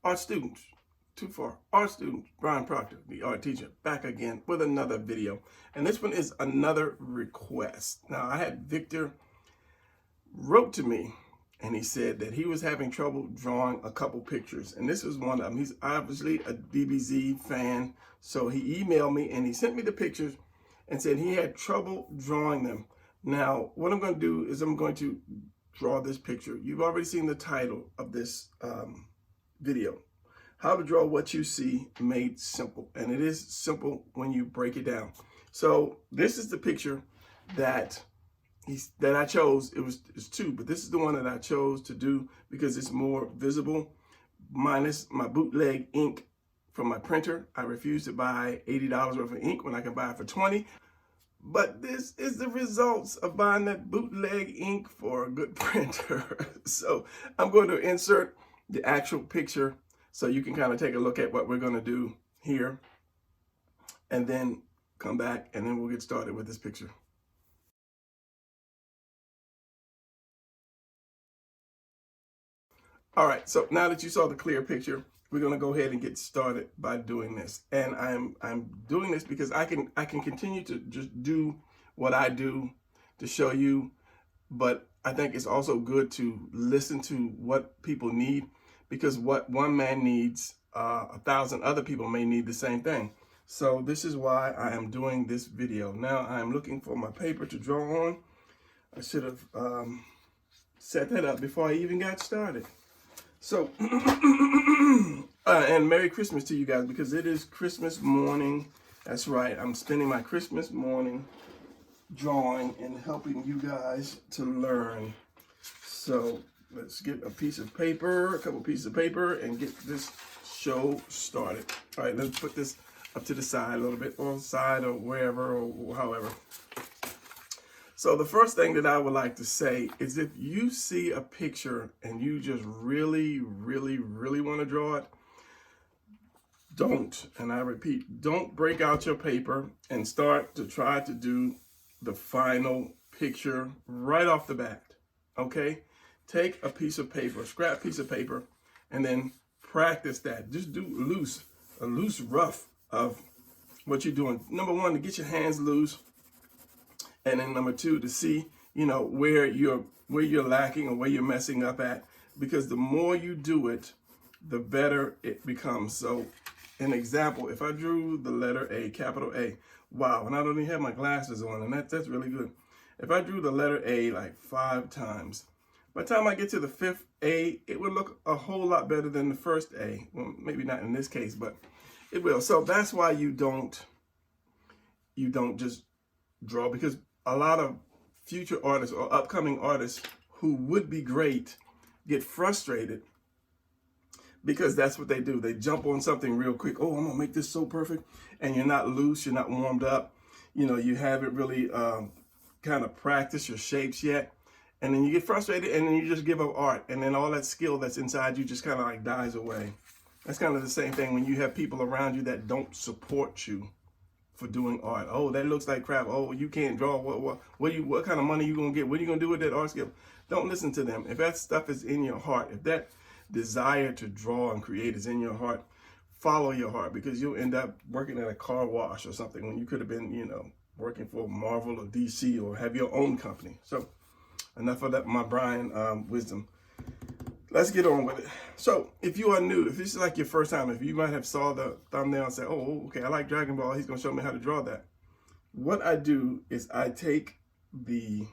Art students, too far. Art student, Brian Proctor, the art teacher, back again with another video. And this one is another request. Now, I had Victor wrote to me and he said that he was having trouble drawing a couple pictures. And this is one of them. He's obviously a DBZ fan. So he emailed me and he sent me the pictures and said he had trouble drawing them. Now, what I'm going to do is I'm going to draw this picture. You've already seen the title of this video. How to draw what you see made simple. And it is simple when you break it down. So this is the picture that I chose. It's two, but this is the one that I chose to do because it's more visible. Minus my bootleg ink from my printer. I refuse to buy $80 worth of ink when I can buy it for $20. But this is the results of buying that bootleg ink for a good printer. So I'm going to insert the actual picture so you can kind of take a look at what we're going to do here. And then come back and then we'll get started with this picture. All right, so now that you saw the clear picture, we're gonna go ahead and get started by doing this. And I'm doing this because I can continue to just do what I do to show you, but I think it's also good to listen to what people need, because what one man needs, 1,000 other people may need the same thing. So this is why I am doing this video. Now I'm looking for my paper to draw on. I should have set that up before I even got started. So, and Merry Christmas to you guys, because it is Christmas morning. That's right. I'm spending my Christmas morning drawing and helping you guys to learn. So let's get a piece of paper, a couple pieces of paper, and get this show started. All right, let's put this up to the side a little bit, or side, or wherever, or however. So the first thing that I would like to say is, if you see a picture and you just really want to draw it, don't, and I repeat, don't break out your paper and start to try to do the final picture right off the bat, okay? Take a piece of paper, a scrap piece of paper, and then practice that. Just do a loose rough of what you're doing. Number one, to get your hands loose. And then number two, to see, where you're lacking or where you're messing up at, because the more you do it, the better it becomes. So an example, if I drew the letter A, capital A, wow, and I don't even have my glasses on, and that's really good. If I drew the letter A like 5 times, by the time I get to the 5th A, it would look a whole lot better than the first A. Well, maybe not in this case, but it will. So that's why you don't just draw, because a lot of future artists or upcoming artists who would be great get frustrated because that's what they do. They jump on something real quick. Oh, I'm gonna make this so perfect. And you're not loose, you're not warmed up. You haven't really kind of practiced your shapes yet. And then you get frustrated and then you just give up art. And then all that skill that's inside you just kind of like dies away. That's kind of the same thing when you have people around you that don't support you for doing art. Oh, that looks like crap. Oh, you can't draw. What kind of money you gonna get? What are you gonna do with that art skill? Don't listen to them. If that stuff is in your heart, if that desire to draw and create is in your heart, follow your heart, because you'll end up working at a car wash or something when you could have been, working for Marvel or DC or have your own company. So enough of that, my Brian wisdom. Let's get on with it. So if you are new, if this is like your first time, if you might have saw the thumbnail and say, oh, okay, I like Dragon Ball, he's gonna show me how to draw that. What I do is I take the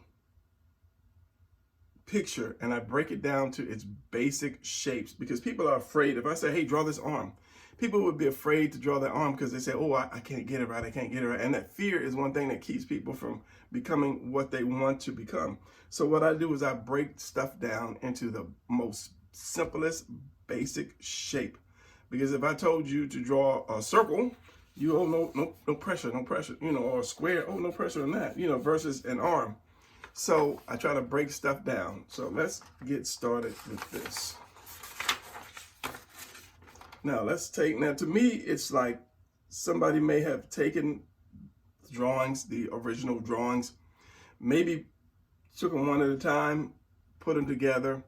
picture and I break it down to its basic shapes, because people are afraid. If I say, hey, draw this arm, people would be afraid to draw that arm because they say, oh, I can't get it right, I can't get it right. And that fear is one thing that keeps people from becoming what they want to become. So what I do is I break stuff down into the most simplest basic shape. Because if I told you to draw a circle, no pressure, or a square, no pressure on that, versus an arm. So I try to break stuff down. So let's get started with this. Now to me, it's like somebody may have taken drawings, the original drawings, maybe took them one at a time, put them together,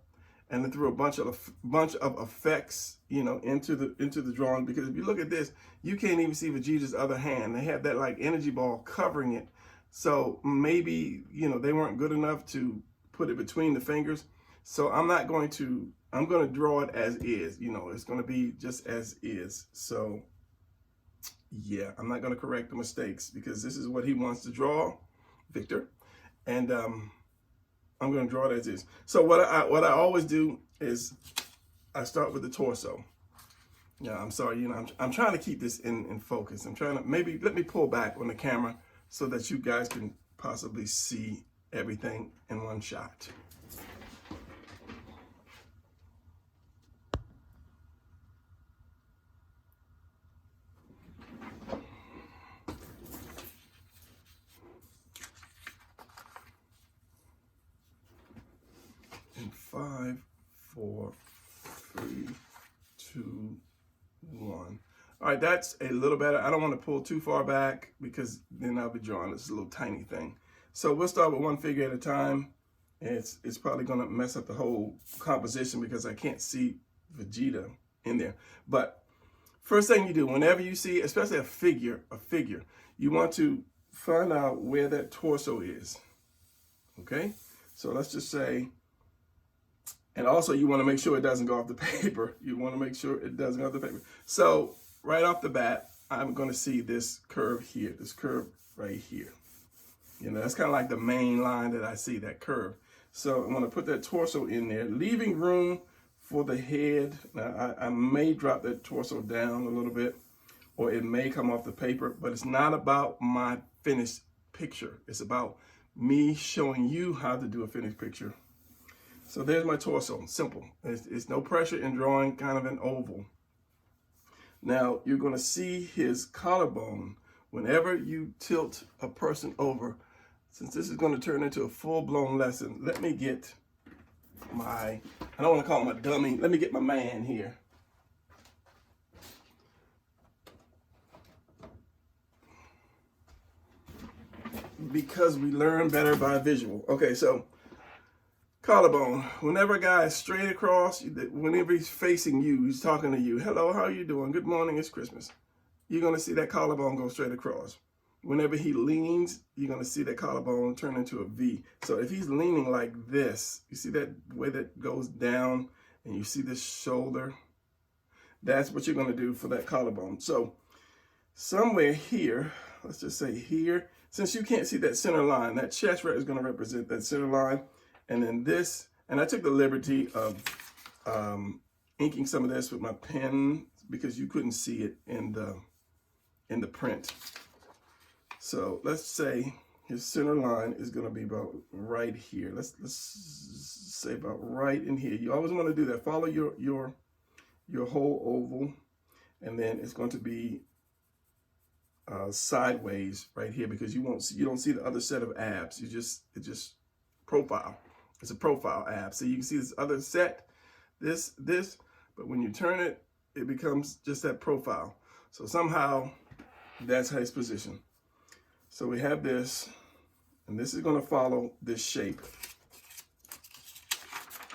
and then threw a bunch of effects, you know, into the drawing. Because if you look at this, you can't even see Vegeta's other hand. They have that like energy ball covering it. So maybe, you know, they weren't good enough to put it between the fingers. So I'm going to draw it as is. You know, it's going to be just as is. So yeah, I'm not going to correct the mistakes because this is what he wants to draw, Victor. And I'm going to draw it as is. So what I always do is I start with the torso. Yeah, I'm sorry, you know, I'm trying to keep this in focus. I'm trying to, maybe let me pull back on the camera so that you guys can possibly see everything in one shot. In 5, 4, 3, 2, 1. All right, that's a little better. I don't want to pull too far back because then I'll be drawing this little tiny thing. So we'll start with one figure at a time. It's probably going to mess up the whole composition because I can't see Vegeta in there. But first thing you do, whenever you see, especially a figure, you want to find out where that torso is. Okay? So let's just say, and also you want to make sure it doesn't go off the paper. You want to make sure it doesn't go off the paper. So right off the bat, I'm going to see this curve here, this curve right here. You know, that's kind of like the main line that I see, that curve. So I'm going to put that torso in there, leaving room for the head. Now, I may drop that torso down a little bit, or it may come off the paper, but it's not about my finished picture. It's about me showing you how to do a finished picture. So there's my torso, simple. It's no pressure in drawing kind of an oval. Now, you're going to see his collarbone. Whenever you tilt a person over, since this is going to turn into a full-blown lesson, let me get my, I don't want to call him a dummy, let me get my man here. Because we learn better by visual. Okay, so collarbone. Whenever a guy is straight across, whenever he's facing you, he's talking to you. Hello, how are you doing? Good morning, it's Christmas. You're going to see that collarbone go straight across. Whenever he leans, you're going to see that collarbone turn into a V. So if he's leaning like this, you see that way that goes down and you see this shoulder? That's what you're going to do for that collarbone. So somewhere here, let's just say here, since you can't see that center line, that chest is going to represent that center line. And then this, and I took the liberty of inking some of this with my pen because you couldn't see it in the print. So let's say his center line is going to be about right here. Let's say about right in here. You always want to do that. Follow your whole oval, and then it's going to be sideways right here because you don't see the other set of abs. It just profile. It's a profile ab. So you can see this other set, this, but when you turn it, it becomes just that profile. So somehow that's how it's positioned. So we have this, and this is going to follow this shape.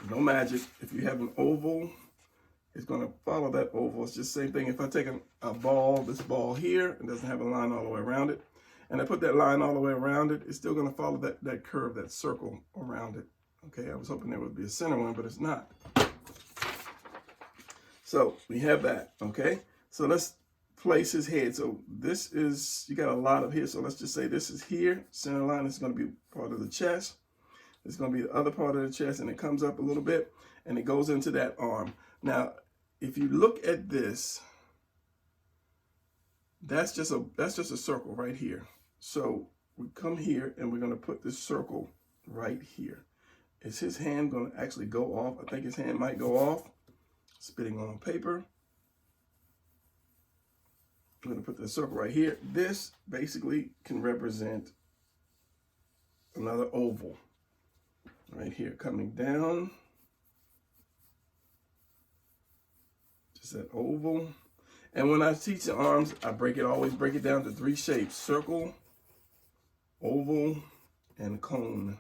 No magic. If you have an oval, it's going to follow that oval. It's just the same thing. If I take a ball, this ball here, it doesn't have a line all the way around it, and I put that line all the way around it, it's still going to follow that curve, that circle around it. Okay, I was hoping there would be a center one, but it's not. So we have that, okay? So let's place his head. So this is, you got a lot of here. So let's just say this is here. Center line is going to be part of the chest. It's going to be the other part of the chest, and it comes up a little bit, and it goes into that arm. Now, if you look at this, that's just a circle right here. So we come here, and we're going to put this circle right here. Is his hand going to actually go off? I think his hand might go off. Spitting on paper. I'm going to put the circle right here. This basically can represent another oval. Right here, coming down. Just that oval. And when I teach the arms, I always break it down to 3 shapes. Circle, oval, and cone.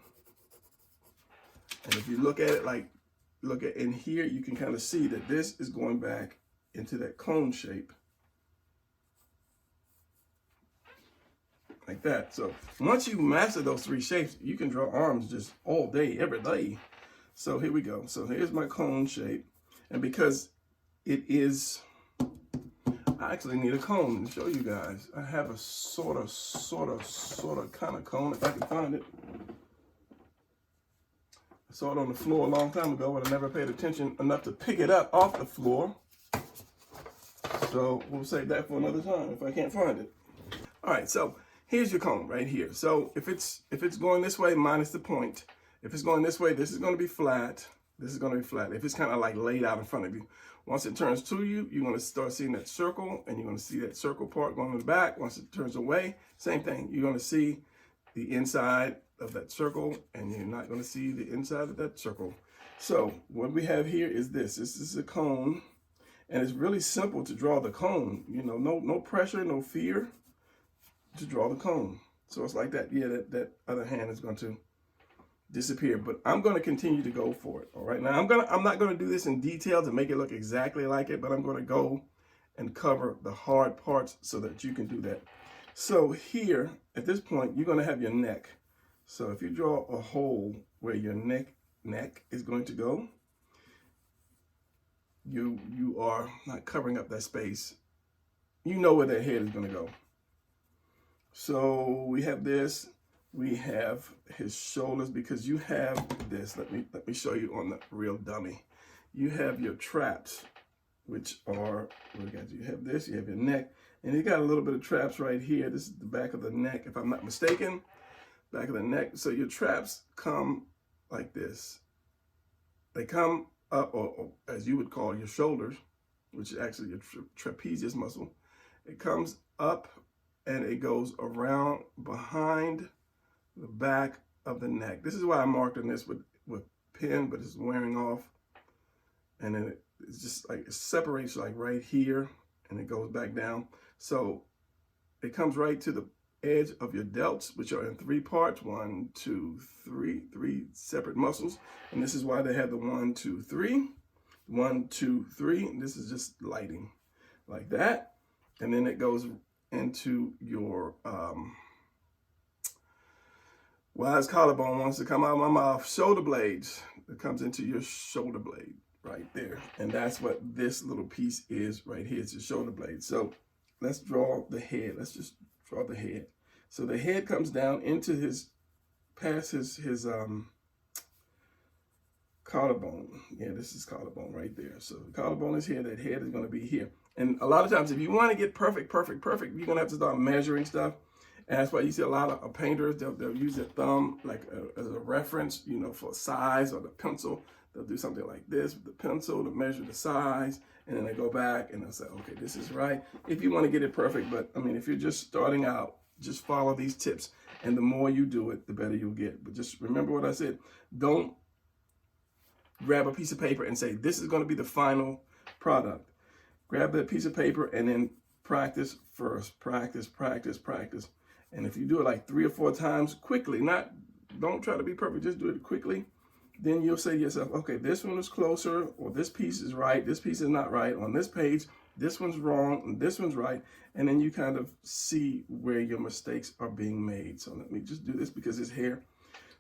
And if you look at it like look at in here, you can kind of see that this is going back into that cone shape. Like that. So once you master those 3 shapes, you can draw arms just all day, every day. So here we go. So here's my cone shape. And because it is, I actually need a cone to show you guys. I have a sort of kind of cone, if I can find it. I saw it on the floor a long time ago, but I never paid attention enough to pick it up off the floor. So we'll save that for another time if I can't find it. All right, so here's your cone right here. So if it's going this way, minus the point. If it's going this way, this is going to be flat. This is going to be flat. If it's kind of like laid out in front of you. Once it turns to you, you're going to start seeing that circle, and you're going to see that circle part going in the back. Once it turns away, same thing. You're going to see the inside of that circle, and you're not going to see the inside of that circle. So what we have here is this. This is a cone, and it's really simple to draw the cone. You know, no pressure, no fear to draw the cone. So it's like that. Yeah, that other hand is going to disappear, but I'm going to continue to go for it. All right, now I'm not going to do this in detail to make it look exactly like it, but I'm going to go and cover the hard parts so that you can do that. So here at this point, you're going to have your neck. So if you draw a hole where your neck is going to go, you are not covering up that space. You know where that head is going to go. So we have this. We have his shoulders, because you have this. Let me show you on the real dummy. You have your traps, which are, you have this, you have your neck, and you got a little bit of traps right here. This is the back of the neck, if I'm not mistaken, back of the neck. So your traps come like this. They come up, or as you would call your shoulders, which is actually your trapezius muscle. It comes up and it goes around behind the back of the neck. This is why I marked on this with pen, but it's wearing off. And then it's just like, it separates like right here, and it goes back down. So it comes right to the edge of your delts, which are in 3 parts, 1, 2, 3 separate muscles. And this is why they have the 1, 2, 3, 1, 2, 3. And this is just lighting like that. And then it goes into your, wise collarbone wants to come out of my mouth. Shoulder blades. It comes into your shoulder blade right there. And that's what this little piece is right here. It's your shoulder blade. So let's draw the head. Let's just draw the head. So the head comes down into past his collarbone. Yeah, this is collarbone right there. So the collarbone is here. That head is going to be here. And a lot of times, if you want to get perfect, you're going to have to start measuring stuff. And that's why you see a lot of painters, they'll use their thumb like as a reference, you know, for size, or the pencil. They'll do something like this with the pencil to measure the size, and then they go back and they'll say, okay, this is right. If you want to get it perfect, but I mean, if you're just starting out, just follow these tips. And the more you do it, the better you'll get. But just remember what I said. Don't grab a piece of paper and say, this is going to be the final product. Grab that piece of paper and then practice first. Practice. And if you do it like 3 or 4 times quickly, don't try to be perfect, just do it quickly, then you'll say to yourself, okay, this one is closer, or this piece is right, this piece is not right. On this page, this one's wrong, and this one's right. And then you kind of see where your mistakes are being made. So let me just do this because his hair.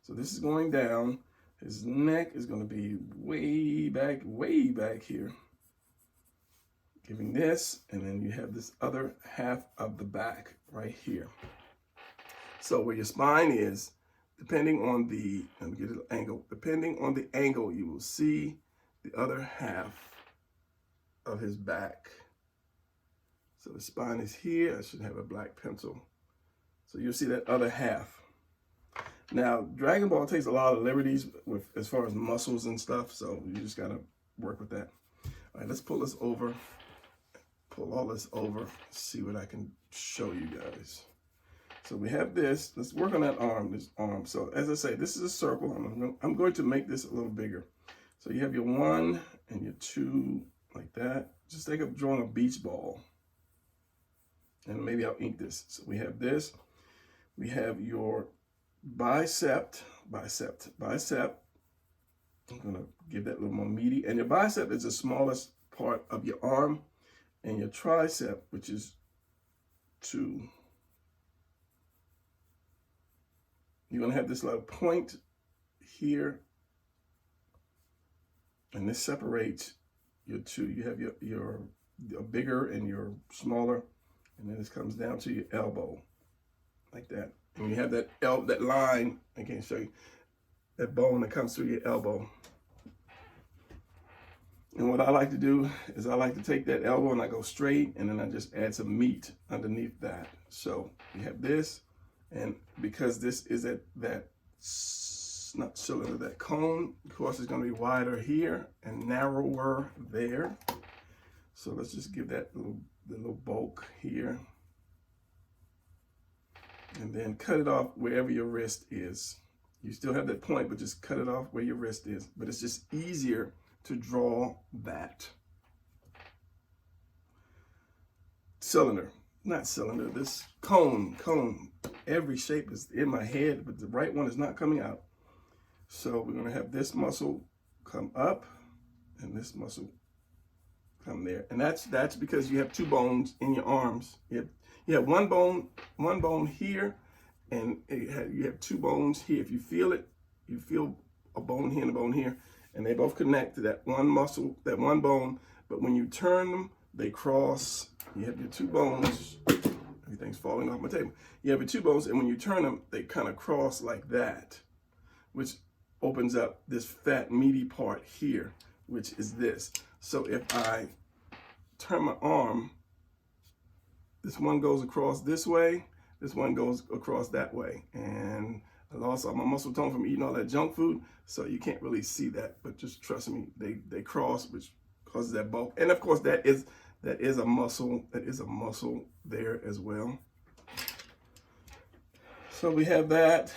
So this is going down. His neck is going to be way back here. Giving this, and then you have this other half of the back right here. So where your spine is, depending on the, let me get an angle, depending on the angle, you will see the other half of his back. So the spine is here. I should have a black pencil. So you'll see that other half. Now, Dragon Ball takes a lot of liberties with as far as muscles and stuff, so you just gotta work with that. All right, let's pull this over. Pull all this over, see what I can show you guys. So we have this. Let's work on that arm, this arm. So as I say, this is a circle. I'm going to make this a little bigger. So you have your 1 and your 2 like that. Just think of drawing a beach ball. And maybe I'll ink this. So we have this. We have your bicep. I'm gonna give that a little more meaty. And your bicep is the smallest part of your arm, and your tricep, which is 2. You're gonna have this little point here, and this separates your 2. You have your bigger and your smaller, and then this comes down to your elbow, like that. And you have that line, I can't show you, that bone that comes through your elbow. And what I like to do is I like to take that elbow and I go straight, and then I just add some meat underneath that. So you have this, and because this is that not cylinder, that cone, of course it's going to be wider here and narrower there. So let's just give that the little bulk here, and then cut it off wherever your wrist is. You still have that point, but just cut it off where your wrist is. But it's just easier to draw that cylinder, not cylinder, this cone. Every shape is in my head, but the right one is not coming out. So we're gonna have this muscle come up and this muscle come there. And that's because you have 2 bones in your arms. You have one bone here, and you have 2 bones here. If you feel it, you feel a bone here and a bone here, and they both connect to that one muscle, that one bone. But when you turn them, they cross. You have your 2 bones. Everything's falling off my table. You have your 2 bones, and when you turn them, they kind of cross like that, which opens up this fat, meaty part here, which is this. So if I turn my arm, this one goes across this way, this one goes across that way. And I lost all my muscle tone from eating all that junk food, so you can't really see that, but just trust me, they cross, which causes that bulk. And of course that is a muscle there as well. So we have that.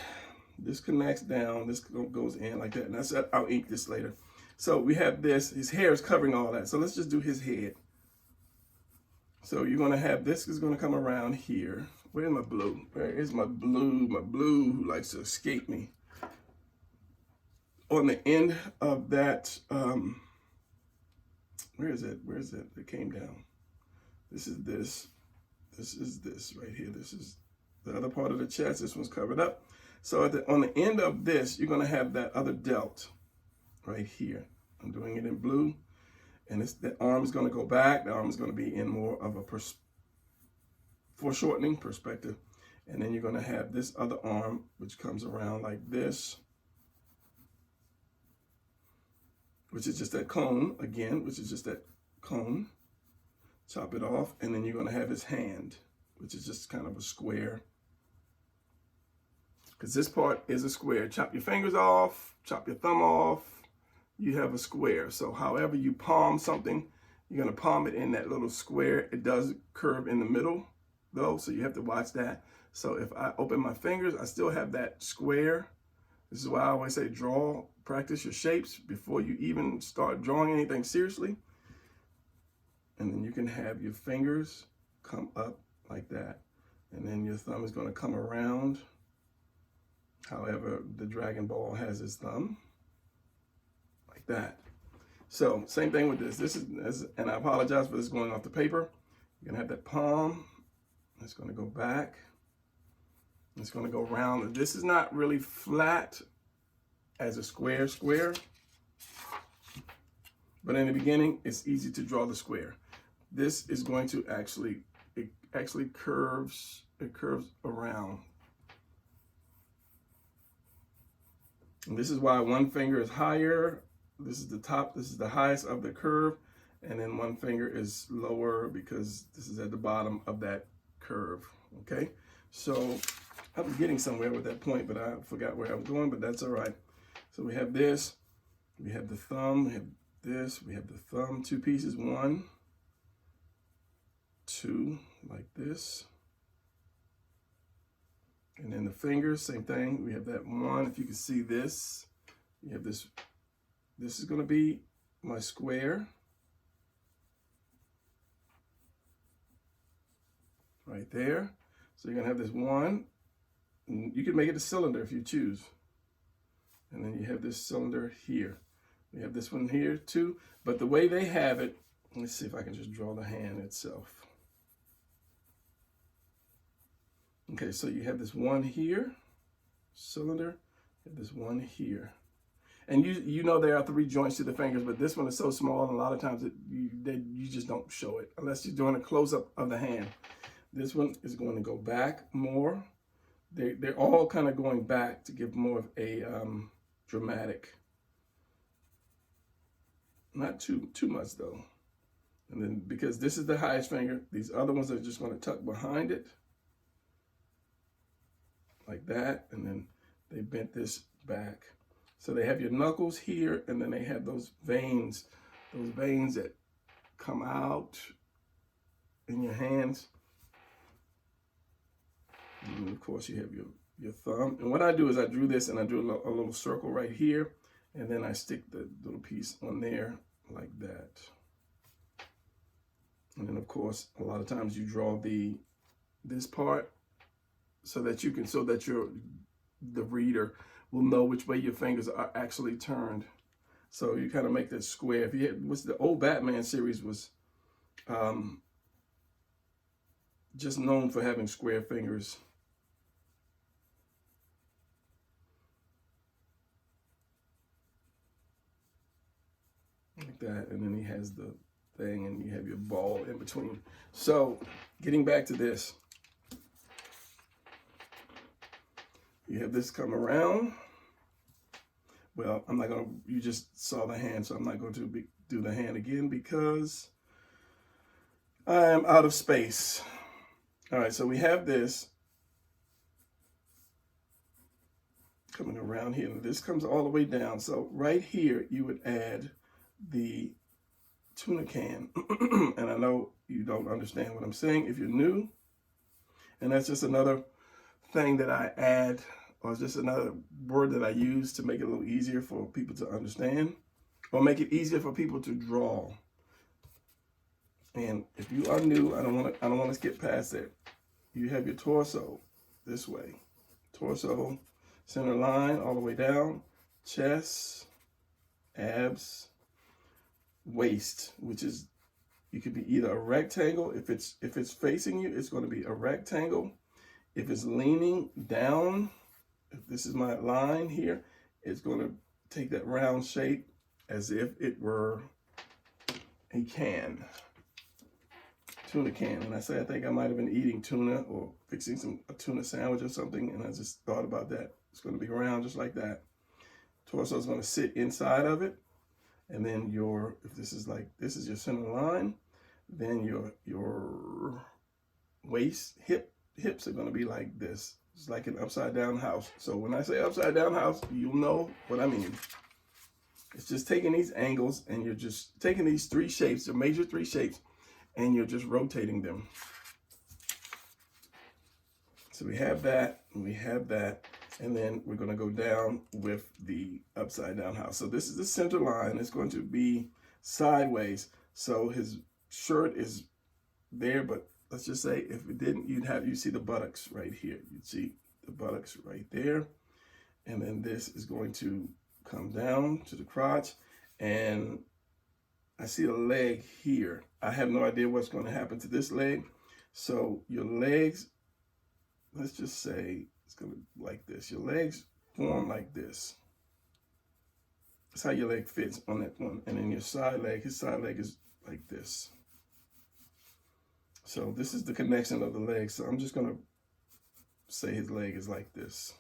This connects down, this goes in like that, and I'll ink this later. So we have this, his hair is covering all that. So let's just do his head. So you're gonna have, this is gonna come around here. Where's my blue? Where is my blue? My blue who likes to escape me. On the end of that, where is it? Where is it? It came down. This is this. This is this right here. This is the other part of the chest. This one's covered up. So on the end of this, you're gonna have that other delt right here. I'm doing it in blue. And the arm is gonna go back. The arm is gonna be in more of a foreshortening perspective. And then you're gonna have this other arm, which comes around like this, which is just that cone again, which is just that cone. Chop it off, and then you're gonna have his hand, which is just kind of a square. Because this part is a square. Chop your fingers off, chop your thumb off, you have a square. So however you palm something, you're gonna palm it in that little square. It does curve in the middle though, so you have to watch that. So if I open my fingers, I still have that square. This is why I always say practice your shapes before you even start drawing anything seriously. And then you can have your fingers come up like that. And then your thumb is gonna come around. However, the Dragon Ball has his thumb, like that. So same thing with this. This is, and I apologize for this going off the paper. You're gonna have that palm. It's gonna go back. It's gonna go round. This is not really flat as a square, but in the beginning, it's easy to draw the square. This is going to it actually curves around. And this is why one finger is higher. This is the top, this is the highest of the curve. And then one finger is lower because this is at the bottom of that curve, okay? So I was getting somewhere with that point, but I forgot where I was going, but that's all right. So we have this, we have the thumb, we have this, we have the thumb, 2 pieces, 1, 2, like this. And then the fingers, same thing. We have that 1, if you can see this, you have this is gonna be my square. Right there. So you're gonna have this 1, and you can make it a cylinder if you choose. And then you have this cylinder here. We have this one here too, but the way they have it, let's see if I can just draw the hand itself. Okay, so you have this one here, cylinder, you have this one here. And you know there are 3 joints to the fingers, but this one is so small, and a lot of times you just don't show it unless you're doing a close-up of the hand. This one is going to go back more. They're all kind of going back to give more of a dramatic. Not too much though. And then because this is the highest finger, these other ones are just going to tuck behind it like that, and then they bent this back. So they have your knuckles here, and then they have those veins that come out in your hands. And of course you have your thumb. And what I do is I drew this, and I drew a little circle right here, and then I stick the little piece on there like that. And then of course, a lot of times you draw this part so that the reader will know which way your fingers are actually turned. So you kind of make this square. If you had, what's the old Batman series was just known for having square fingers. Like that, and then he has the thing, and you have your ball in between. So getting back to this, you have this come around. Well, I'm not gonna, you just saw the hand, so I'm not going to do the hand again because I am out of space. All right, so we have this coming around here, and this comes all the way down. So right here, you would add the tuna can. And I know you don't understand what I'm saying if you're new. And that's just another thing that I add, or just another word that I use to make it a little easier for people to understand, or make it easier for people to draw. And if you are new, I don't want to skip past that. You have your torso this way. Torso, center line all the way down, chest, abs, waist, which is, you could be either a rectangle. If it's facing you, it's going to be a rectangle. If it's leaning down, if this is my line here, it's going to take that round shape as if it were a can, tuna can. And I think I might have been eating tuna or fixing a tuna sandwich or something, and I just thought about that. It's going to be round just like that. Torso is going to sit inside of it. And then if this is your center line, then your waist, hips are going to be like this. It's like an upside down house. So when I say upside down house, you'll know what I mean. It's just taking these angles, and you're just taking these 3 shapes, the major 3 shapes, and you're just rotating them. So we have that, and we have that. And then we're going to go down with the upside down house. So this is the center line. It's going to be sideways. So his shirt is there, but let's just say if it didn't, you'd see the buttocks right here. You'd see the buttocks right there. And then this is going to come down to the crotch. And I see a leg here. I have no idea what's going to happen to this leg. So your legs, let's just say, it's going to be like this. Your legs form like this. That's how your leg fits on that one. And then your side leg, his side leg is like this. So this is the connection of the legs. So I'm just going to say his leg is like this.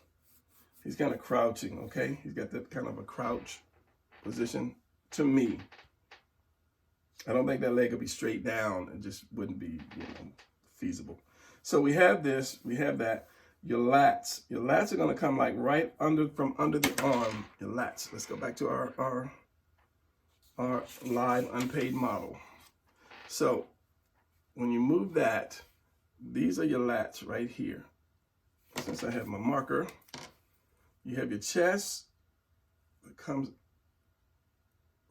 He's kind of crouching, okay? He's got that kind of a crouch position to me. I don't think that leg would be straight down. It just wouldn't be, feasible. So we have this, we have that. Your lats are going to come like right from under the arm. Your lats. Let's go back to our live unpaid model. So when you move that, these are your lats right here. Since I have my marker, you have your chest that comes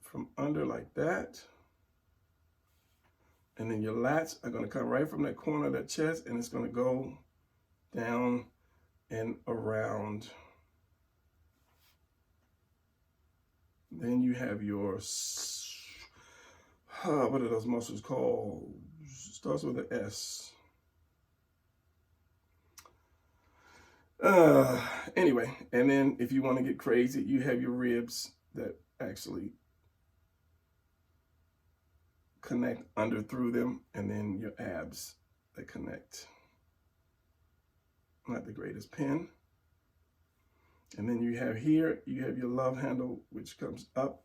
from under like that. And then your lats are going to come right from that corner of that chest, and it's going to go down and around Then you have your, what are those muscles called? Starts with an S. Anyway, and then if you want to get crazy, you have your ribs that actually connect under through them, and then your abs that connect. Not the greatest pen. And then you have here, you have your love handle, which comes up.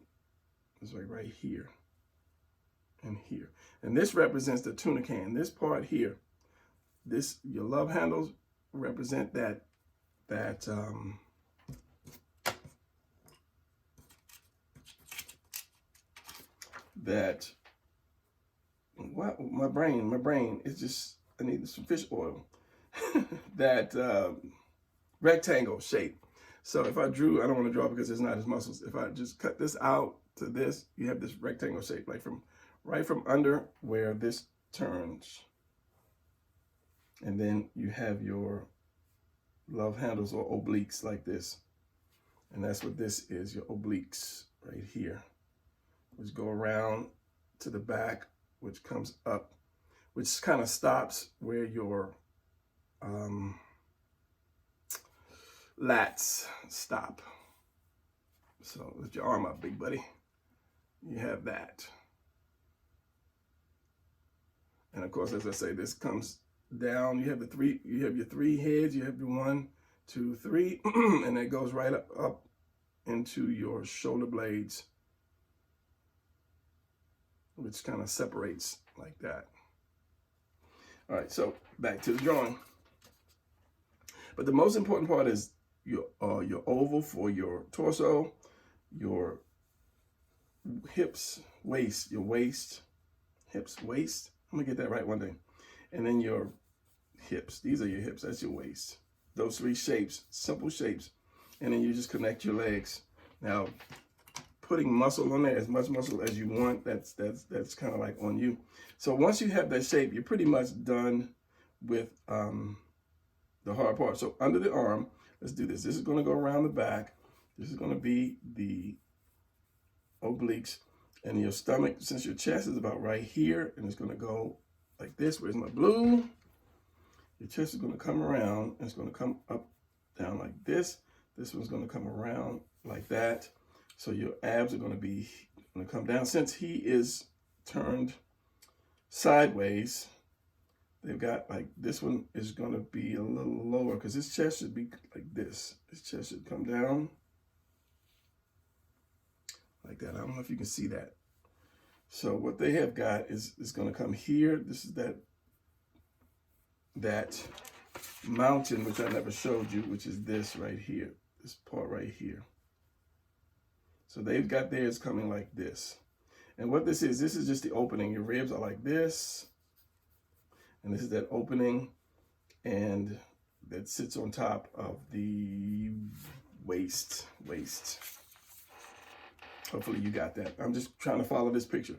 It's like right here and here. And this represents the tuna can. This part here, this, your love handles represent that what, my brain is just, I need some fish oil. That rectangle shape. So if I drew, I don't want to draw because it's not his muscles. If I just cut this out to this, you have this rectangle shape, like from right from under where this turns. And then you have your love handles or obliques like this. And that's what this is, your obliques right here, which go around to the back, which comes up, which kind of stops where your lats stop. So lift your arm up, big buddy. You have that. And of course, as I say, this comes down. You have your three heads. You have your 1, 2, 3, and it goes right up into your shoulder blades, which kind of separates like that. All right, so back to the drawing. But the most important part is your oval for your torso, your hips, waist, your waist, hips, waist. I'm gonna get that right one day. And then your hips. These are your hips. That's your waist. Those 3 shapes, simple shapes. And then you just connect your legs. Now, putting muscle on there, as much muscle as you want, that's kind of like on you. So once you have that shape, you're pretty much done with the hard part. So under the arm, let's do this. This is going to go around the back. This is going to be the obliques. And your stomach, since your chest is about right here, and it's going to go like this. Where's my blue? Your chest is going to come around, and it's going to come up, down like this. This one's going to come around like that. So your abs are going to come down. Since he is turned sideways, they've got like, this one is going to be a little lower because his chest should be like this. His chest should come down like that. I don't know if you can see that. So what they have got is going to come here. This is that mountain, which I never showed you, which is this right here, this part right here. So they've got theirs coming like this. And what this is just the opening. Your ribs are like this. And this is that opening, and that sits on top of the waist. Hopefully you got that. I'm just trying to follow this picture.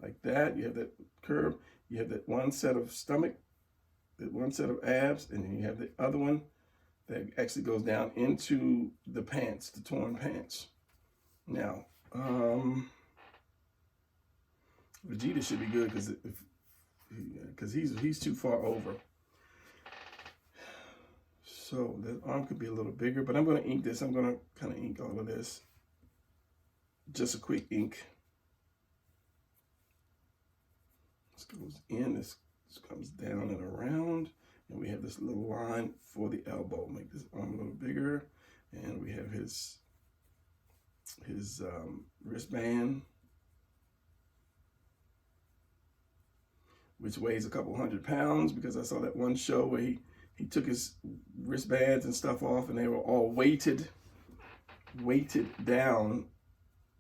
Like that, you have that curve, you have that one set of stomach, that one set of abs, and then you have the other one that actually goes down into the pants, the torn pants. Now, Vegeta should be good because he's too far over. So the arm could be a little bigger, but I'm going to ink this. I'm going to kind of ink all of this. Just a quick ink. This goes in, this comes down and around, and we have this little line for the elbow. Make this arm a little bigger, and we have his wristband, which weighs a couple 100 pounds, because I saw that one show where he took his wristbands and stuff off, and they were all weighted down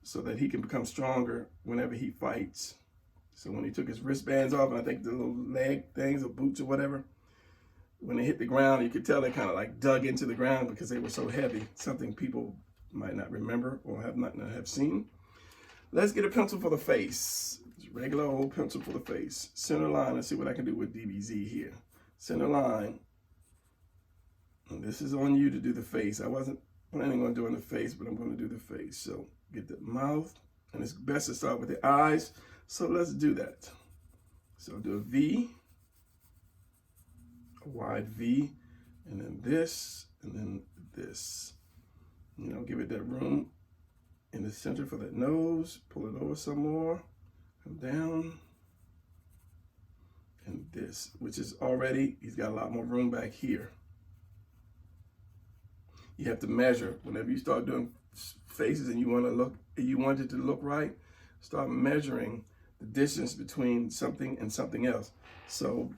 so that he can become stronger whenever he fights. So when he took his wristbands off, and I think the little leg things or boots or whatever, when they hit the ground, you could tell they kind of like dug into the ground because they were so heavy. Something people might not remember or have not have seen. Let's get a pencil for the face. Just regular old pencil for the face. Center line. Let's see what I can do with DBZ here. Center line. And this is on you to do the face. I wasn't planning on doing the face, but I'm going to do the face. So get the mouth, and it's best to start with the eyes. So let's do that. So do a V, a wide V, and then this, and then this. You know, give it that room in the center for that nose. Pull it over some more. Come down. And this, which is already, he's got a lot more room back here. You have to measure whenever you start doing faces and you want it to look right. Start measuring the distance between something and something else. So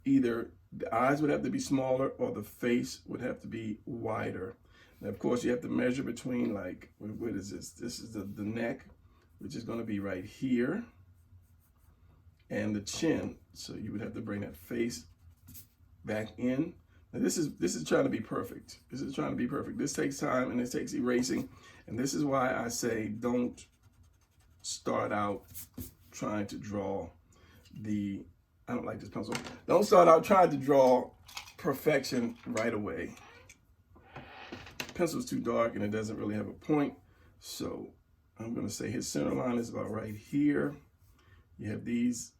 either the eyes would have to be smaller or the face would have to be wider. Now, of course, you have to measure between, like, what is this? This is the neck, which is going to be right here, and the chin. So you would have to bring that face back in. Now this is trying to be perfect. This is trying to be perfect. This takes time and it takes erasing. And this is why I say don't start out trying to draw I don't like this pencil. Don't start out trying to draw perfection right away. The pencil's too dark and it doesn't really have a point. So I'm gonna say his center line is about right here. You have these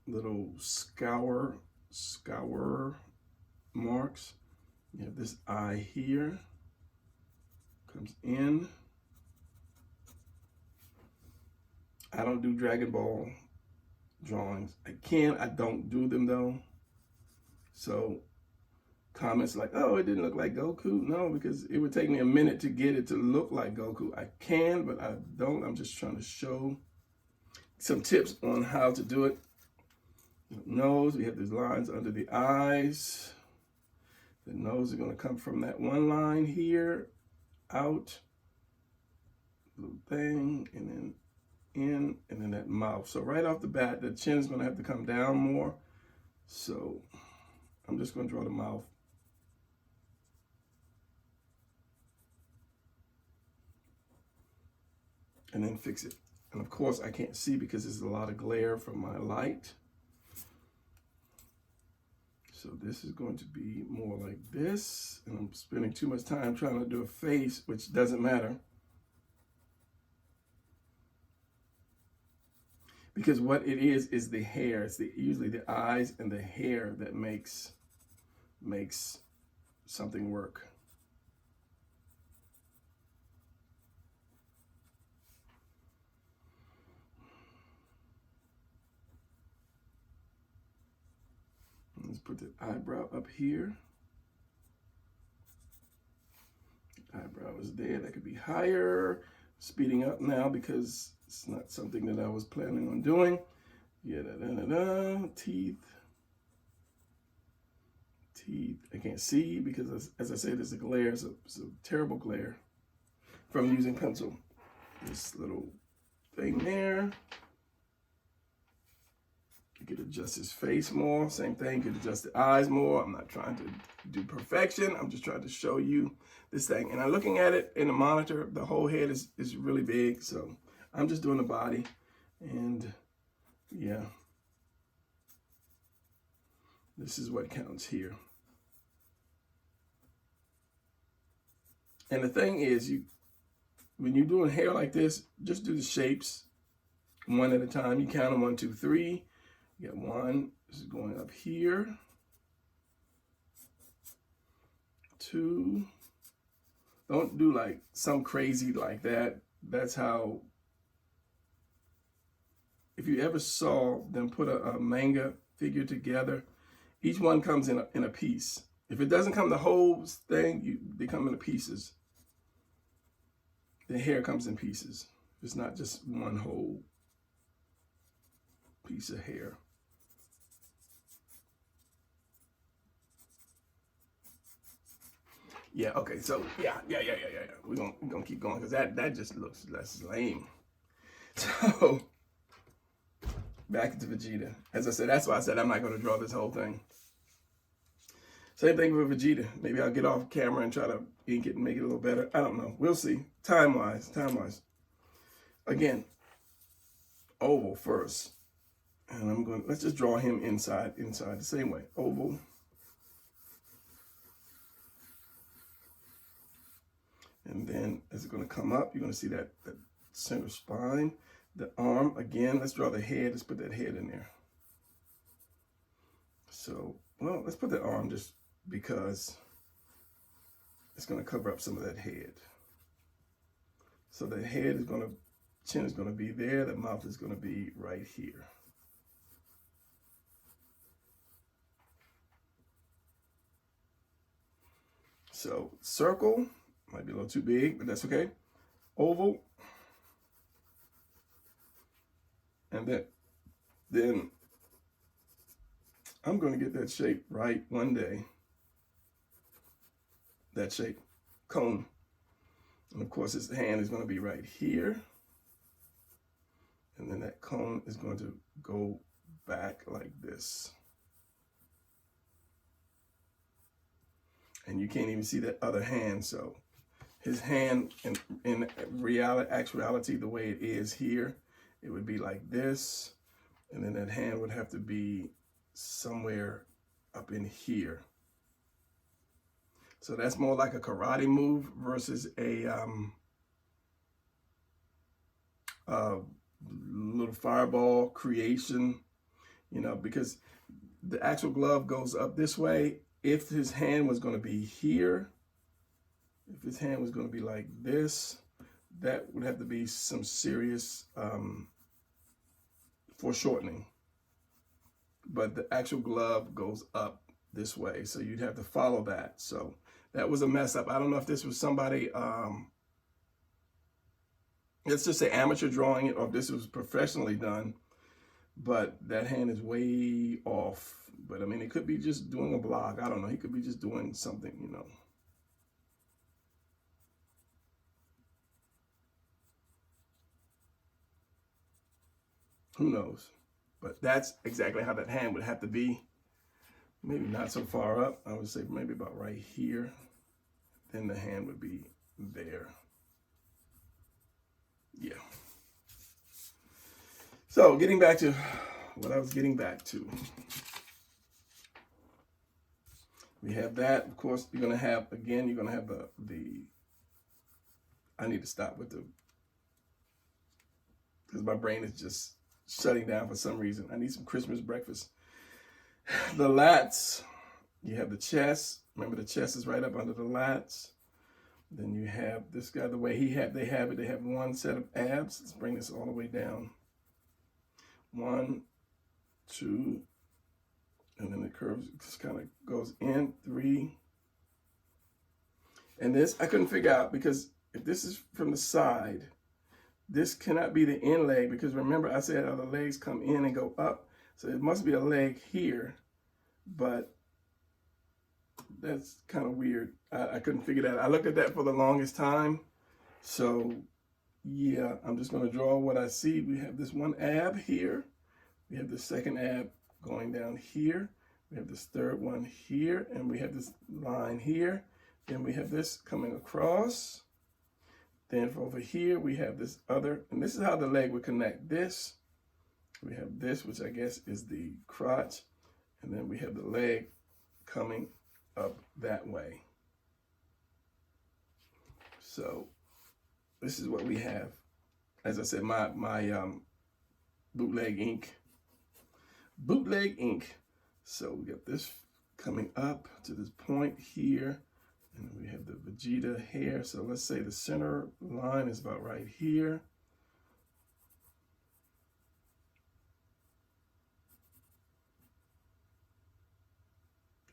little scour marks. You have this eye here, comes in. I don't do Dragon Ball drawings. I don't do them though. So comments like, oh, it didn't look like Goku. No, because it would take me a minute to get it to look like Goku. I can, but I don't. I'm just trying to show some tips on how to do it. Nose, we have these lines under the eyes. The nose is going to come from that one line here, out, little thing, and then in, and then that mouth. So right off the bat, the chin is going to have to come down more. So I'm just going to draw the mouth. And then fix it. And of course, I can't see because there's a lot of glare from my light. So this is going to be more like this. And I'm spending too much time trying to do a face, which doesn't matter. Because what it is the hair. It's usually the eyes and the hair that makes something work. Let's put the eyebrow up here. Eyebrow is there. That could be higher. Speeding up now because it's not something that I was planning on doing. Yeah, teeth. I can't see because, as I said, there's a glare. It's a terrible glare from using pencil. This little thing there. You could adjust his face more. Same thing, you could adjust the eyes more. I'm not trying to do perfection. I'm just trying to show you this thing. And I'm looking at it in the monitor. The whole head is really big. So I'm just doing the body. And yeah, this is what counts here. And the thing is, when you're doing hair like this, just do the shapes one at a time. You count them 1, 2, 3. You got 1, this is going up here. 2. Don't do like some crazy like that. That's how, if you ever saw them put a manga figure together, each one comes in a piece. If it doesn't come the whole thing, they come in pieces. The hair comes in pieces. It's not just one whole piece of hair. Yeah, okay, so yeah. We're gonna keep going because that just looks less lame. So back to Vegeta. As I said, that's why I said I'm not gonna draw this whole thing. Same thing with Vegeta. Maybe I'll get off camera and try to ink it and make it a little better. I don't know. We'll see. Time-wise. Again, oval first. And let's just draw him inside the same way. Oval. And then as it's going to come up, you're going to see that center spine. The arm, again, let's draw the head. Let's put that head in there. So, well, let's put the arm just because it's going to cover up some of that head. So the head is going to, chin is going to be there. The mouth is going to be right here. So circle, might be a little too big, but that's okay. Oval. And then I'm going to get that shape right one day. That shape, cone. And of course, his hand is going to be right here. And then that cone is going to go back like this. And you can't even see that other hand. So his hand, in reality, actuality, the way it is here, it would be like this. And then that hand would have to be somewhere up in here. So that's more like a karate move versus a little fireball creation, you know, because the actual glove goes up this way. If his hand was going to be here, if his hand was going to be like this, that would have to be some serious foreshortening. But the actual glove goes up this way, so you'd have to follow that. So that was a mess up. I don't know if this was somebody, let's just say amateur drawing it, or if this was professionally done, but that hand is way off. But I mean, it could be just doing a block. I don't know. He could be just doing something, you know. Who knows? But that's exactly how that hand would have to be. Maybe not so far up. I would say maybe about right here. Then the hand would be there. Yeah. So getting back to what I was getting back to. We have that. Of course, you're going to have, again, you're going to have the I need to stop with the, because my brain is just shutting down for some reason. I need some Christmas breakfast. The lats, you have the chest. Remember, the chest is right up under the lats. Then you have this guy, the way they have it, they have one set of abs. Let's bring this all the way down. 1, 2, and then it curves, just kind of goes in, 3. And this, I couldn't figure out, because if this is from the side, this cannot be the end leg, because remember I said how the legs come in and go up. So it must be a leg here, but that's kind of weird. I couldn't figure that out. I looked at that for the longest time. So yeah, I'm just going to draw what I see. We have this one ab here. We have the second ab going down here. We have this third one here, and we have this line here. Then we have this coming across. Then for over here, we have this other, and this is how the leg would connect. This, we have this, which I guess is the crotch, and then we have the leg coming up that way. So this is what we have. As I said, my bootleg ink. Bootleg ink. So we got this coming up to this point here. And we have the Vegeta hair. So let's say the center line is about right here.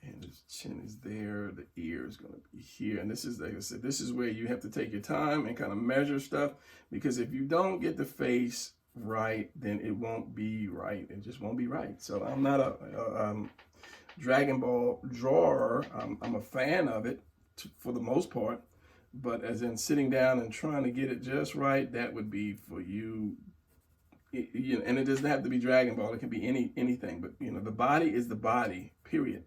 And his chin is there. The ear is going to be here. And this is, like I said, this is where you have to take your time and kind of measure stuff. Because if you don't get the face right, then it won't be right. It just won't be right. So I'm not a Dragon Ball drawer. I'm a fan of it, for the most part, but as in sitting down and trying to get it just right, that would be for you. And it doesn't have to be Dragon Ball. It can be anything, but you know, the body is the body, period.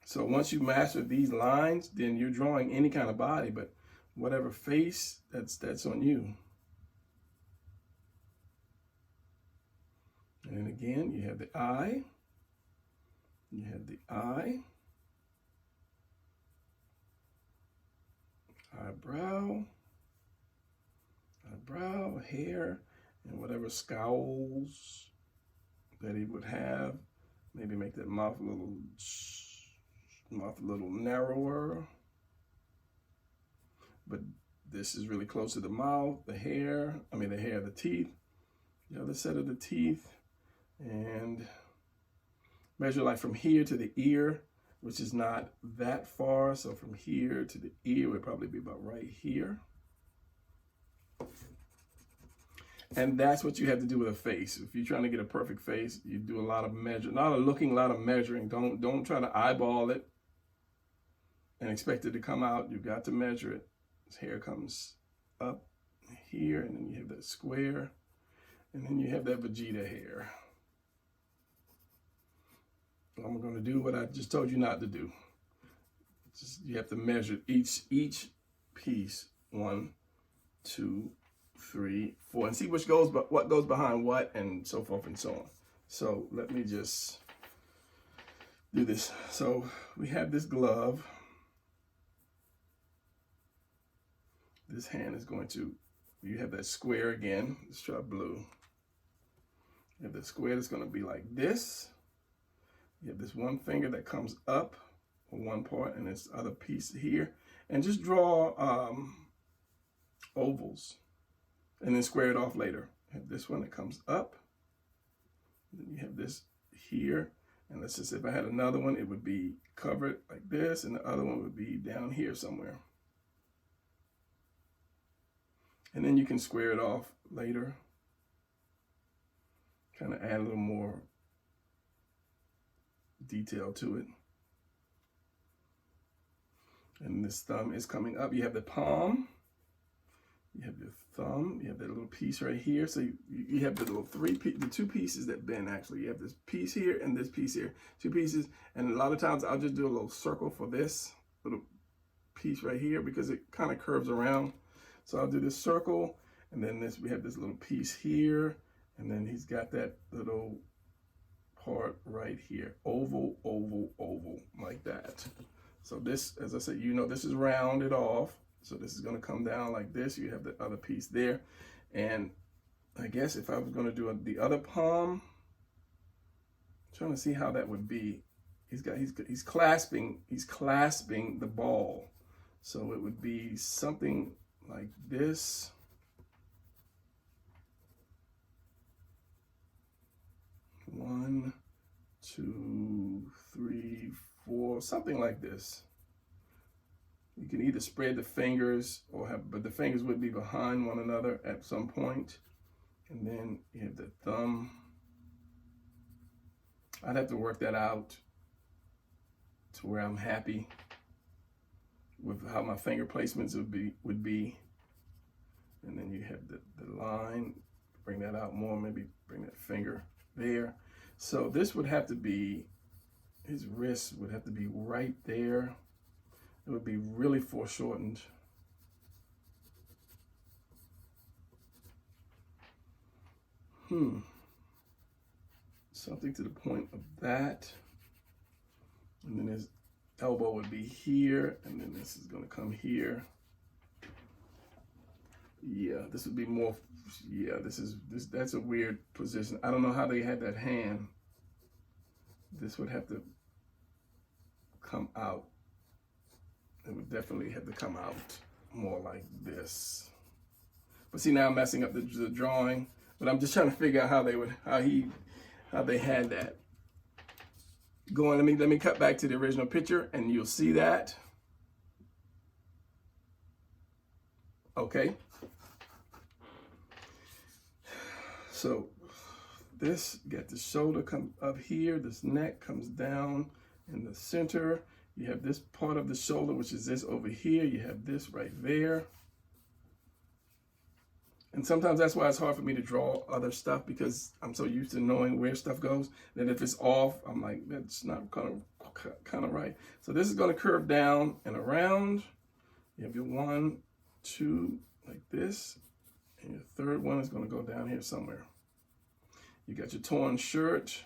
So once you master these lines, then you're drawing any kind of body, but whatever face, that's on you. And then again, you have the eye. You have the eye. eyebrow, hair, and whatever scowls that he would have. Maybe make that mouth a little narrower. But this is really close to the mouth, the hair, the teeth, the other set of the teeth, and measure like from here to the ear, which is not that far. So from here to the ear would probably be about right here. And that's what you have to do with a face. If you're trying to get a perfect face, you do a lot of measuring, a lot of looking, a lot of measuring. Don't try to eyeball it and expect it to come out. You've got to measure it. His hair comes up here, and then you have that square, and then you have that Vegeta hair. I'm going to do what I just told you not to do. You have to measure each piece, 1, 2, 3, 4, and see what goes behind what, and so forth and so on. So let me just do this. So we have this glove. This hand is going to, you have that square again. Let's try blue. You have the square that's going to be like this. You have this one finger that comes up on one part, and this other piece here. And just draw ovals, and then square it off later. You have this one that comes up. And then you have this here. And let's just say if I had another one, it would be covered like this, and the other one would be down here somewhere. And then you can square it off later. Kind of add a little more detail to it. And this thumb is coming up. You have the palm. You have your thumb. You have that little piece right here. So you have the little the two pieces that bend actually. You have this piece here and this piece here. 2 pieces. And a lot of times I'll just do a little circle for this little piece right here because it kind of curves around. So I'll do this circle, and then we have this little piece here, and then he's got that little part right here. Oval, oval, oval, like that. So this, as I said, this is rounded off. So this is gonna come down like this. You have the other piece there. And I guess if I was gonna do the other palm, I'm trying to see how that would be. He's clasping the ball. So it would be something like this. One, 2, 3, 4, something like this. You can either spread the fingers but the fingers would be behind one another at some point. And then you have the thumb. I'd have to work that out to where I'm happy with how my finger placements would be. And then you have the line, bring that out more, maybe bring that finger there. So this would have to be, his wrist would have to be right there. It would be really foreshortened. Something to the point of that. And then his elbow would be here, and then this is gonna come here. Yeah, this would be more, yeah, that's a weird position. I don't know how they had that hand. This would have to come out. It would definitely have to come out more like this. But see, now I'm messing up the drawing, but I'm just trying to figure out how they had that. Let me cut back to the original picture and you'll see that. Okay. So this, got the shoulder come up here, this neck comes down in the center. You have this part of the shoulder, which is this over here. You have this right there. And sometimes that's why it's hard for me to draw other stuff, because I'm so used to knowing where stuff goes that if it's off, I'm like, that's not kind of right. So this is going to curve down and around. You have your 1, 2, like this. And your third one is going to go down here somewhere. You got your torn shirt.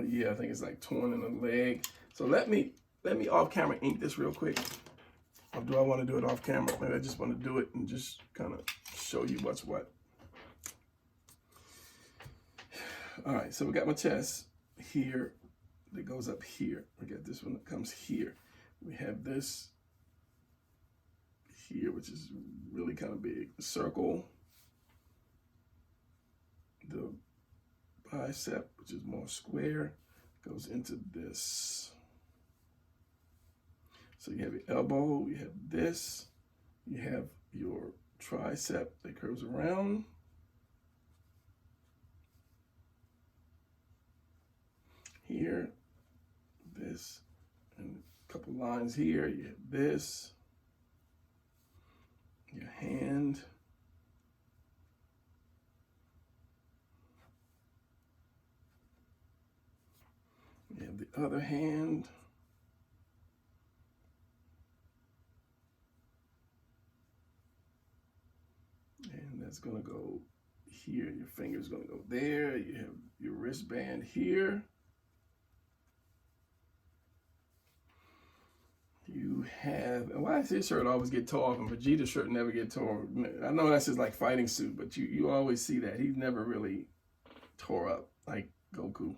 Yeah, I think it's like torn in the leg. So let me let me off camera ink this real quick. Or do I want to do it off camera? Maybe I just want to do it and just kind of show you what's what. All right, so we got my chest here that goes up here. We got this one that comes here. We have this here, which is really kind of big. The circle, the bicep, which is more square, goes into this. So you have your elbow, you have this, you have your tricep that curves around. Here, this, and a couple lines here, you have this, your hand, you have the other hand, and that's gonna go here, your finger's gonna go there, you have your wristband here. You have, and why does his shirt always get tore off and Vegeta's shirt never get tore? I know that's his like fighting suit, but you always see that. He's never really tore up like Goku.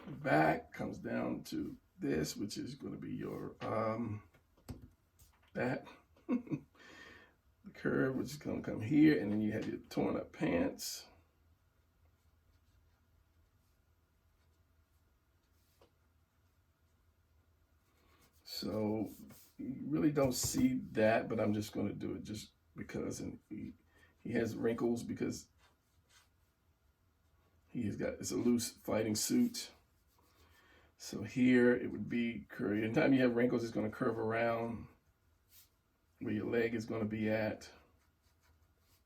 The back comes down to this, which is going to be your, that. The curve, which is going to come here, and then you have your torn up pants. So you really don't see that, but I'm just going to do it just because. And he has wrinkles because it's a loose fighting suit. So here it would be curvy. Anytime you have wrinkles, it's going to curve around where your leg is going to be at,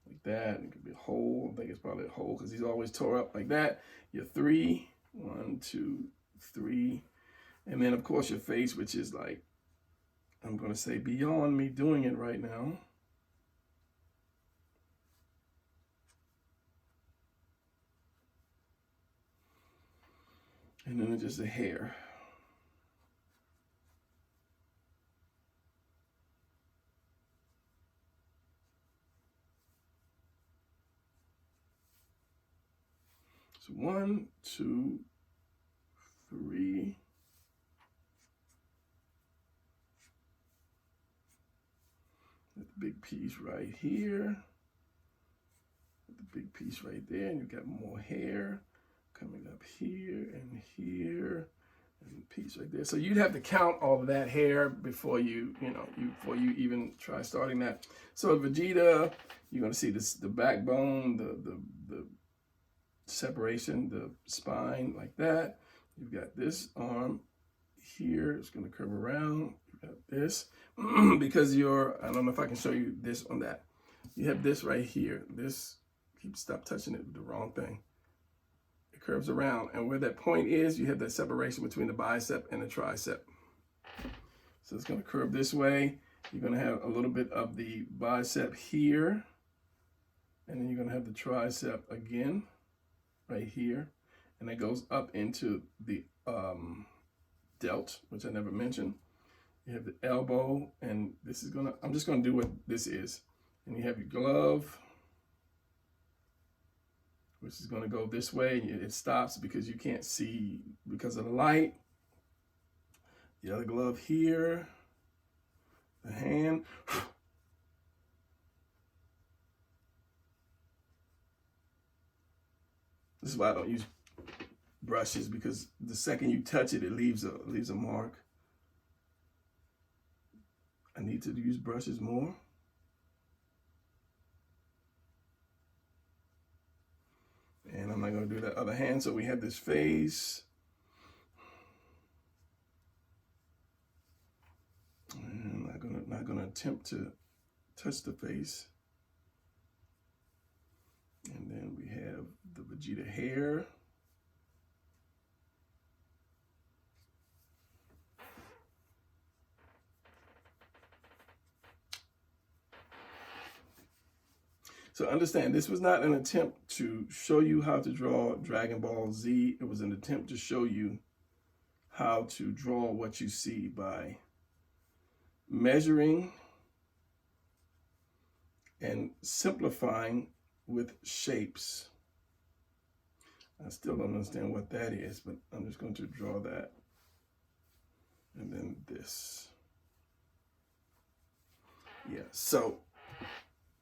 like that. It could be a hole. I think it's probably a hole because he's always tore up like that. Your 3, 1, 2, 3. And then, of course, your face, which is like, I'm going to say beyond me doing it right now. And then it's just the hair. So 1, 2, 3. The big piece right here. The big piece right there, and you've got more hair coming up here and here, and a piece right there. So you'd have to count all of that hair before before you even try starting that. So Vegeta, you're gonna see this, the backbone, the separation, the spine like that. You've got this arm here, it's gonna curve around. You've got this, because I don't know if I can show you this on that. You have this right here. This, stop touching it, the wrong thing. It curves around, and where that point is, you have that separation between the bicep and the tricep. So it's gonna curve this way. You're gonna have a little bit of the bicep here, and then you're gonna have the tricep again, right here, and it goes up into the delt, which I never mentioned. You have the elbow, and this is I'm just gonna do what this is. And you have your glove, which is gonna go this way, and it stops because you can't see because of the light. The other glove here, the hand. This is why I don't use brushes, because the second you touch it, it leaves a mark. I need to use brushes more. And I'm not going to do that other hand. So we have this face. And I'm not going to attempt to touch the face. And then we have the Vegeta hair. So understand, this was not an attempt to show you how to draw Dragon Ball Z. It was an attempt to show you how to draw what you see by measuring and simplifying with shapes. I still don't understand what that is, but I'm just going to draw that. And then this. Yeah, so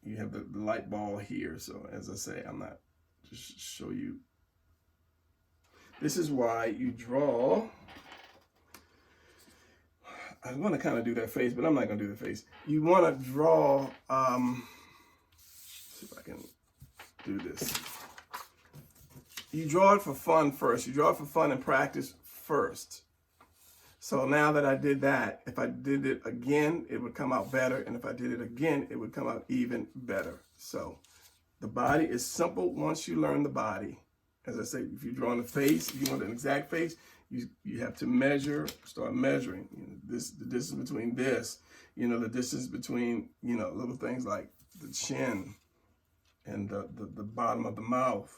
you have the light ball here. So as I say, I'm not just show you. This is why you draw. I want to kind of do that face, but I'm not going to do the face. You want to draw, see if I can do this. You draw it for fun first. You draw it for fun and practice first. So now that I did that, if I did it again, it would come out better. And if I did it again, it would come out even better. So the body is simple once you learn the body. As I say, if you're drawing the face, if you want an exact face, you have to measure, start measuring. You know, the distance between this, you know, the distance between, you know, little things like the chin and the bottom of the mouth,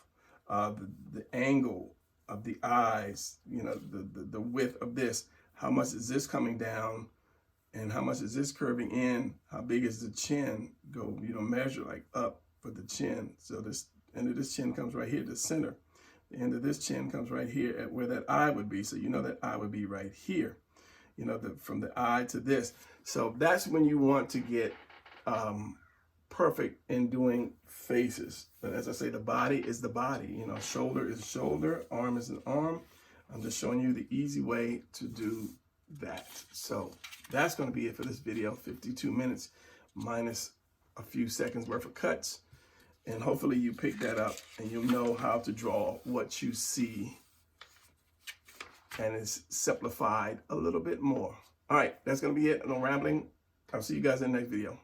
the angle of the eyes, you know, the width of this. How much is this coming down and how much is this curving in? How big is the chin? Go, you know, measure like up for the chin. So this end of this chin comes right here, the center. The end of this chin comes right here at where that eye would be. So you know that eye would be right here, you know, from the eye to this. So that's when you want to get perfect in doing faces. But as I say, the body is the body. You know, shoulder is shoulder, arm is an arm. I'm just showing you the easy way to do that. So that's going to be it for this video. 52 minutes minus a few seconds worth of cuts. And hopefully you pick that up and you'll know how to draw what you see. And it's simplified a little bit more. All right, that's going to be it. No rambling. I'll see you guys in the next video.